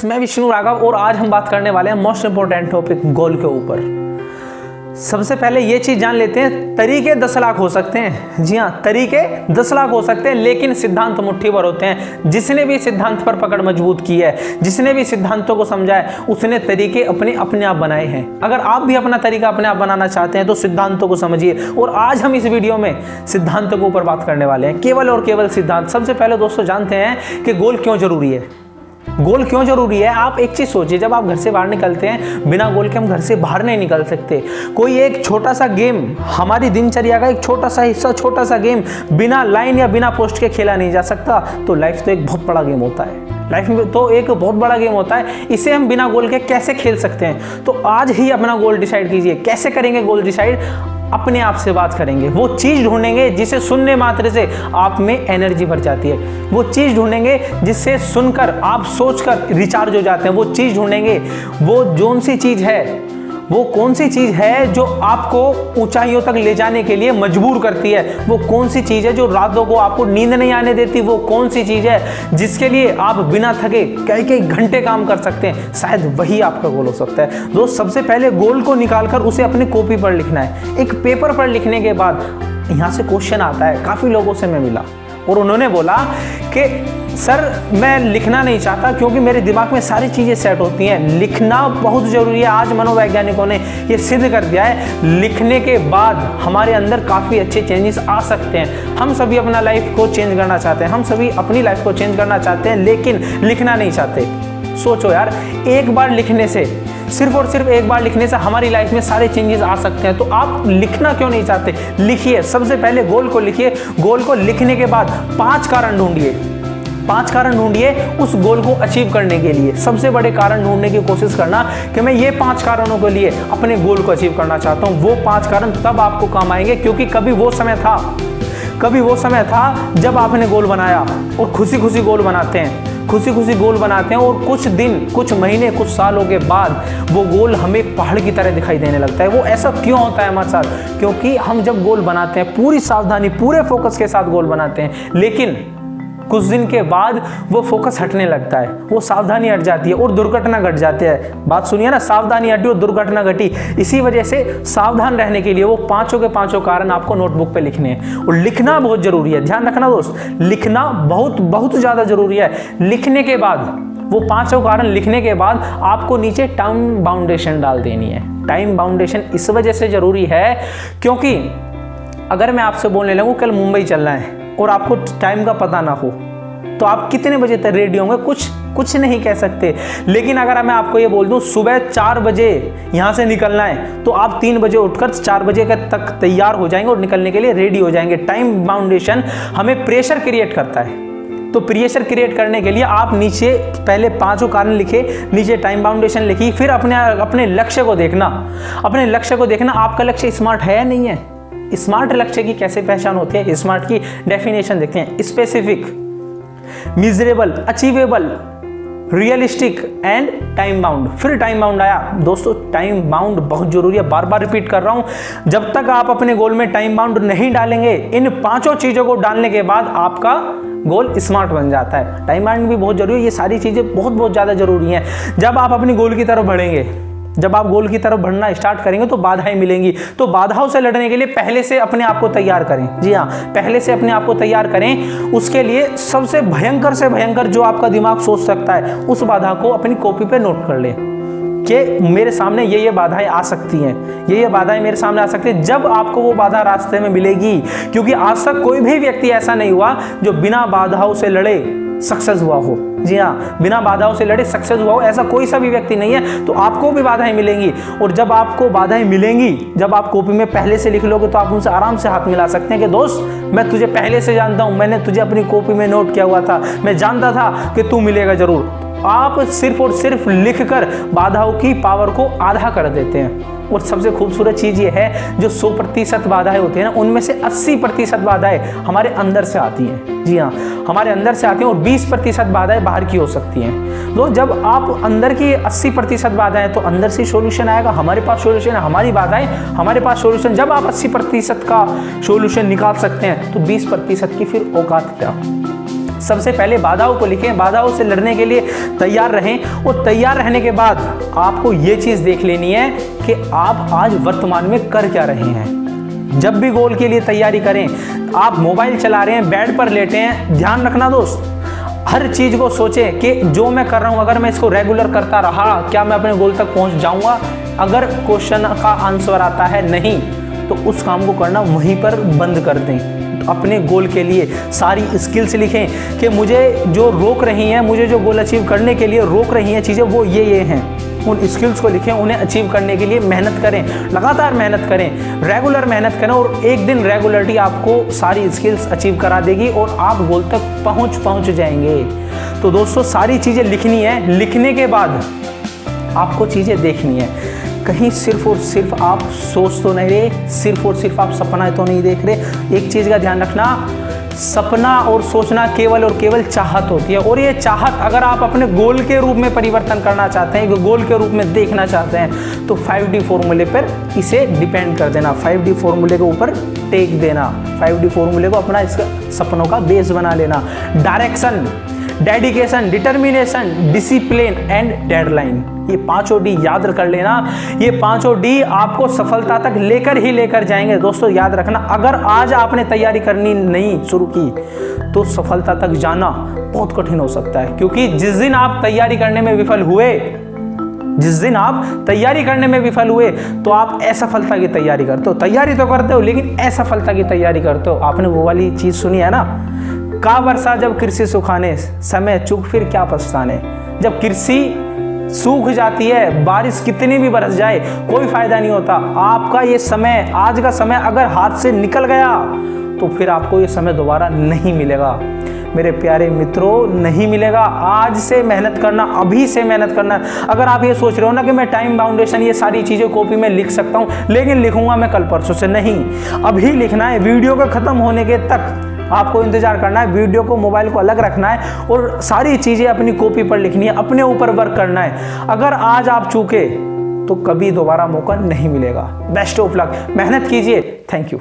Friends, मैं विष्णु राघव और आज हम बात करने वाले हैं मोस्ट इंपॉर्टेंट टॉपिक गोल के ऊपर। सबसे पहले ये चीज जान लेते हैं, तरीके 10 लाख हो सकते हैं। जी हाँ, तरीके 10 लाख हो सकते हैं, लेकिन सिद्धांत मुट्ठी भर होते हैं। जिसने भी सिद्धांत पर पकड़ मजबूत की है, जिसने भी सिद्धांतों को समझा है, उसने तरीके अपने आप बनाए हैं। अगर आप भी अपना तरीका अपने आप बनाना चाहते हैं तो सिद्धांतों को समझिए। और आज हम इस वीडियो में सिद्धांतों के ऊपर बात करने वाले हैं, केवल और केवल सिद्धांत। सबसे पहले दोस्तों जानते हैं कि गोल क्यों जरूरी है। गोल क्यों जरूरी है? आप एक चीज सोचिए, जब आप घर से बाहर निकलते हैं, बिना गोल के हम घर से बाहर नहीं निकल सकते। कोई एक छोटा सा गेम, हमारी दिनचर्या का एक छोटा सा हिस्सा, छोटा सा गेम बिना लाइन या बिना पोस्ट के खेला नहीं जा सकता। तो लाइफ तो एक बहुत बड़ा गेम होता है। लाइफ में तो एक बहुत बड़ा गेम होता है, इसे हम बिना गोल के कैसे खेल सकते हैं? तो आज ही अपना गोल डिसाइड कीजिए। कैसे करेंगे गोल डिसाइड? अपने आप से बात करेंगे, वो चीज ढूंढेंगे जिसे सुनने मात्र से आप में एनर्जी भर जाती है। वो चीज ढूंढेंगे जिससे सुनकर आप सोचकर रिचार्ज हो जाते हैं। वो चीज ढूंढेंगे, वो कौन सी चीज है, वो कौन सी चीज है जो आपको ऊंचाइयों तक ले जाने के लिए मजबूर करती है। वो कौन सी चीज है जो रातों को आपको नींद नहीं आने देती। वो कौन सी चीज है जिसके लिए आप बिना थके कई घंटे काम कर सकते हैं। शायद वही आपका गोल हो सकता है। दोस्त, सबसे पहले गोल को निकालकर उसे अपनी कॉपी पर लिखना है। एक पेपर पर लिखने के बाद यहाँ से क्वेश्चन आता है। काफी लोगों से मैं मिला और उन्होंने बोला कि सर मैं लिखना नहीं चाहता क्योंकि मेरे दिमाग में सारी चीज़ें सेट होती हैं। लिखना बहुत ज़रूरी है। आज मनोवैज्ञानिकों ने ये सिद्ध कर दिया है, लिखने के बाद हमारे अंदर काफ़ी अच्छे चेंजेस आ सकते हैं। हम सभी अपना लाइफ को चेंज करना चाहते हैं, हम सभी अपनी लाइफ को चेंज करना चाहते हैं, लेकिन लिखना नहीं चाहते। सोचो यार, एक बार लिखने से, सिर्फ और सिर्फ एक बार लिखने से हमारी लाइफ में सारे चेंजेस आ सकते हैं। तो आप लिखना क्यों नहीं चाहते? लिखिए। सबसे पहले गोल को लिखिए। गोल को लिखने के बाद 5 कारण ढूंढिए। 5 कारण ढूंढिए उस गोल को अचीव करने के लिए। सबसे बड़े कारण ढूंढने की कोशिश करना कि मैं ये 5 कारणों के लिए अपने गोल को अचीव करना चाहता हूँ। वो 5 कारण तब आपको काम आएंगे क्योंकि कभी वो समय था जब आपने गोल बनाया। और खुशी खुशी गोल बनाते हैं, खुशी खुशी गोल बनाते हैं, और कुछ दिन, कुछ महीने, कुछ सालों के बाद वो गोल हमें पहाड़ की तरह दिखाई देने लगता है। वो ऐसा क्यों होता है हमारे साथ? क्योंकि हम जब गोल बनाते हैं पूरी सावधानी, पूरे फोकस के साथ गोल बनाते हैं, लेकिन कुछ दिन के बाद वो फोकस हटने लगता है, वो सावधानी हट जाती है और दुर्घटना घट जाती है। बात सुनिए ना, सावधानी हटी और दुर्घटना घटी। इसी वजह से सावधान रहने के लिए वो 5 के 5 कारण आपको नोटबुक पे लिखने हैं। और लिखना बहुत जरूरी है। ध्यान रखना दोस्त, लिखना बहुत ज्यादा जरूरी है। लिखने के बाद, वो 5 कारण लिखने के बाद आपको नीचे टाइम बाउंडेशन डाल देनी है। टाइम बाउंडेशन इस वजह से जरूरी है क्योंकि अगर मैं आपसे बोलने लगूं कल मुंबई चलना है और आपको टाइम का पता ना हो, तो आप कितने बजे तक रेडी होंगे? कुछ नहीं कह सकते। लेकिन अगर मैं आपको ये बोल दूं सुबह 4 बजे यहां से निकलना है, तो आप 3 बजे उठकर 4 बजे तक तैयार हो जाएंगे और निकलने के लिए रेडी हो जाएंगे। टाइम बाउंडेशन हमें प्रेशर क्रिएट करता है। तो प्रेशर क्रिएट करने के लिए आप नीचे पहले 5 कारण लिखे, नीचे टाइम बाउंडेशन लिखी, फिर अपने लक्ष्य को देखना। अपने लक्ष्य को देखना, आपका लक्ष्य स्मार्ट है या नहीं है। स्मार्ट लक्ष्य की कैसे पहचान होती है? स्मार्ट की डेफिनेशन देखते हैं। Specific, miserable, achievable, realistic and time bound. फिर टाइम बाउंड आया। दोस्तों, टाइम बाउंड बहुत जरूरी है। बार बार रिपीट कर रहा हूं, जब तक आप अपने गोल में टाइम बाउंड नहीं डालेंगे, इन 5 चीजों को डालने के बाद आपका गोल स्मार्ट बन जाता है। टाइम बाउंड भी बहुत जरूरी है। ये सारी चीजें बहुत ज्यादा जरूरी हैं। जब आप अपनी गोल की तरफ बढ़ेंगे, जब आप गोल की तरफ बढ़ना स्टार्ट करेंगे तो बाधाएं मिलेंगी। तो बाधाओं से लड़ने के लिए पहले से अपने आप को तैयार करें। जी हाँ, पहले से अपने आप को तैयार करें। उसके लिए सबसे भयंकर से भयंकर जो आपका दिमाग सोच सकता है, उस बाधा को अपनी कॉपी पे नोट कर लें कि मेरे सामने ये बाधाएं आ सकती हैं, ये बाधाएं मेरे सामने आ सकती हैं। जब आपको वो बाधा रास्ते में मिलेगी, क्योंकि आज तक कोई भी व्यक्ति ऐसा नहीं हुआ जो बिना बाधाओं से लड़े सक्सेस हुआ हो। जी हाँ, बिना बाधाओं से लड़े सक्सेस हुआ हो, ऐसा कोई सा भी व्यक्ति नहीं है। तो आपको भी बाधाएं मिलेंगी, और जब आपको बाधाएं मिलेंगी, जब आप कॉपी में पहले से लिख लोगे, तो आप उनसे आराम से हाथ मिला सकते हैं कि दोस्त, मैं तुझे पहले से जानता हूं, मैंने तुझे अपनी कॉपी में नोट किया हुआ था, मैं जानता था कि तू मिलेगा जरूर। आप सिर्फ और सिर्फ लिखकर बाधाओं की पावर को आधा कर देते हैं। और सबसे खूबसूरत चीज़ ये है, जो 100% बाधाएं होती हैं ना, उनमें से 80% बाधाएं हमारे अंदर से आती हैं। जी हाँ, हमारे अंदर से आती हैं, और 20% बाधाएं बाहर की हो सकती हैं। तो जब आप अंदर की 80% बाधाएं, तो अंदर से सॉल्यूशन आएगा। हमारे पास सॉल्यूशन है, हमारी बाधाएं हमारे पास सॉल्यूशन। जब आप 80% का सॉल्यूशन निकाल सकते हैं, तो 20% की फिर औकात क्या? सबसे पहले बाधाओं को लिखें, बाधाओं से लड़ने के लिए तैयार रहें, और तैयार रहने के बाद आपको ये चीज़ देख लेनी है कि आप आज वर्तमान में कर क्या रहे हैं। जब भी गोल के लिए तैयारी करें, आप मोबाइल चला रहे हैं, बेड पर लेटे हैं, ध्यान रखना दोस्त, हर चीज़ को सोचें कि जो मैं कर रहा हूँ अगर मैं इसको रेगुलर करता रहा क्या मैं अपने गोल तक पहुँच जाऊँगा। अगर क्वेश्चन का आंसर आता है नहीं तो उस काम को करना वहीं पर बंद कर दें। अपने गोल के लिए सारी स्किल्स लिखें कि मुझे जो रोक रही हैं, मुझे जो गोल अचीव करने के लिए रोक रही हैं चीज़ें, वो ये हैं। उन स्किल्स को लिखें, उन्हें अचीव करने के लिए मेहनत करें, लगातार मेहनत करें, रेगुलर मेहनत करें, और एक दिन रेगुलरिटी आपको सारी स्किल्स अचीव करा देगी और आप गोल तक पहुंच जाएंगे। तो दोस्तों सारी चीज़ें लिखनी है, लिखने के बाद आपको चीज़ें देखनी है। कहीं सिर्फ और सिर्फ आप सोच तो नहीं रहे, सिर्फ और सिर्फ आप सपना तो नहीं देख रहे। एक चीज़ का ध्यान रखना, सपना और सोचना केवल और केवल चाहत होती है, और ये चाहत अगर आप अपने गोल के रूप में परिवर्तन करना चाहते हैं, गोल के रूप में देखना चाहते हैं, तो 5D फॉर्मूले पर इसे डिपेंड कर देना, 5D फॉर्मूले के ऊपर टेक देना, 5D फॉर्मूले को अपना इसका सपनों का बेस बना लेना। Direction, dedication, determination, discipline and deadline, ये 5 डी याद कर लेना। ये 5 डी आपको सफलता तक लेकर जाएंगे। दोस्तों याद रखना, अगर आज आपने तैयारी करनी नहीं शुरू की तो सफलता तक जाना बहुत कठिन हो सकता है, क्योंकि जिस दिन आप तैयारी करने में विफल हुए, तो आप असफलता की तैयारी करते हो। तैयारी तो करते हो लेकिन असफलता की तैयारी करते हो। आपने वो वाली चीज सुनी है ना, का वर्षा जब कृषि सुखाने, समय चूक फिर क्या पछताने। जब कृषि सूख जाती है, बारिश कितनी भी बरस जाए, कोई फायदा नहीं होता। आपका ये समय, आज का समय अगर हाथ से निकल गया तो फिर आपको ये समय दोबारा नहीं मिलेगा। मेरे प्यारे मित्रों, नहीं मिलेगा। आज से मेहनत करना, अभी से मेहनत करना। अगर आप ये सोच रहे हो ना कि मैं टाइम बाउंडेशन ये सारी चीज़ें कॉपी में लिख सकता हूँ लेकिन लिखूंगा मैं कल परसों से, नहीं, अभी लिखना है। वीडियो का खत्म होने के तक आपको इंतजार करना है, वीडियो को, मोबाइल को अलग रखना है और सारी चीज़ें अपनी कॉपी पर लिखनी है, अपने ऊपर वर्क करना है। अगर आज आप चूके तो कभी दोबारा मौका नहीं मिलेगा। बेस्ट ऑफ लक, मेहनत कीजिए। Thank you.